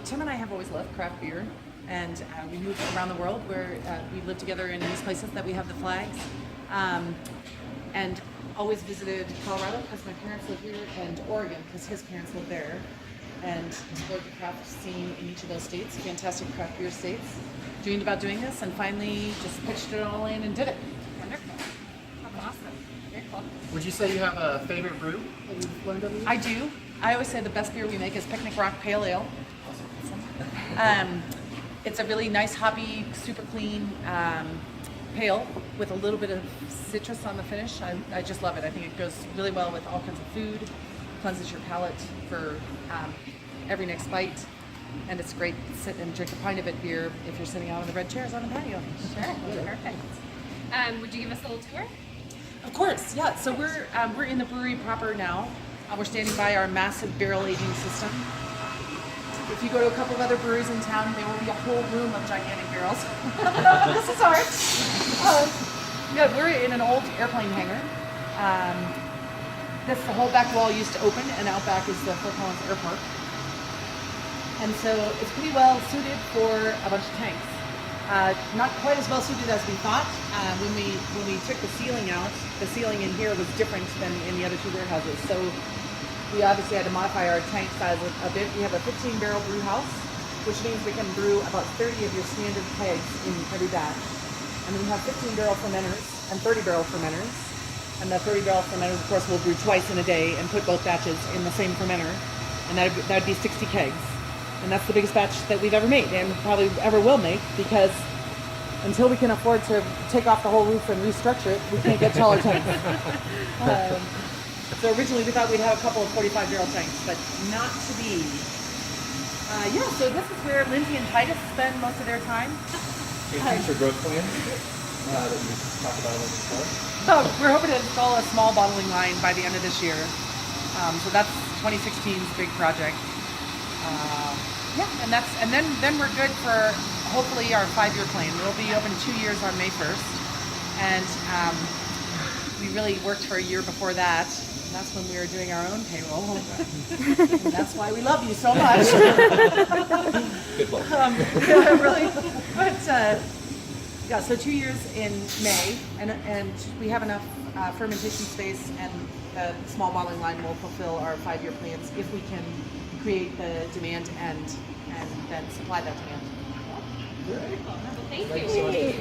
Tim and I have always loved craft beer, and we moved around the world where we live together in these places that we have the flags, and always visited Colorado because my parents live here, and Oregon because his parents live there, and explored the craft scene in each of those states, fantastic craft beer states. Dreamed about doing this, and finally just pitched it all in and did it. Wonderful. That's awesome. Very cool. Would you say you have a favorite brew that you've learned over the years? I do. I always say the best beer we make is Picnic Rock Pale Ale. It's a really nice, hoppy, super clean pale with a little bit of citrus on the finish. I just love it. I think it goes really well with all kinds of food, cleanses your palate for every next bite, and it's great to sit and drink a pint of it beer if you're sitting out on the red chairs on the patio. Sure. Perfect. Would you give us a little tour? Of course, yeah. So we're in the brewery proper now. We're standing by our massive barrel aging system. If you go to a couple of other breweries in town, there will be a whole room of gigantic barrels. This is ours. Yeah, we're in an old airplane hangar. The whole back wall used to open, and out back is the Fort Collins Airport. And so it's pretty well suited for a bunch of tanks. Not quite as well suited as we thought. When we took the ceiling out, the ceiling in here was different than in the other two warehouses. So we obviously had to modify our tank size a bit. We have a 15-barrel brew house, which means we can brew about 30 of your standard kegs in every batch. And then we have 15-barrel fermenters and 30-barrel fermenters. And the 30-barrel fermenters, of course, will brew twice in a day and put both batches in the same fermenter. And that'd be 60 kegs. And that's the biggest batch that we've ever made, and probably ever will make, because until we can afford to take off the whole roof and restructure it, we can't get taller tanks. So originally we thought we'd have a couple of 45-barrel tanks, but not to be. Yeah, so this is where Lindsay and Titus spend most of their time. Any future growth plans that you talked about a little before? So we're hoping to install a small bottling line by the end of this year. So that's 2016's big project. Yeah, and then we're good for hopefully our 5-year plan. We'll be open 2 years on May 1st, and we really worked for a year before that. And that's when we were doing our own payroll. And that's why we love you so much. Good luck. Yeah, really. But yeah, so 2 years in May, and we have enough fermentation space, and the small bottling line will fulfill our 5-year plans if we can create the demand and then supply that demand. Thank you. Thank you so much.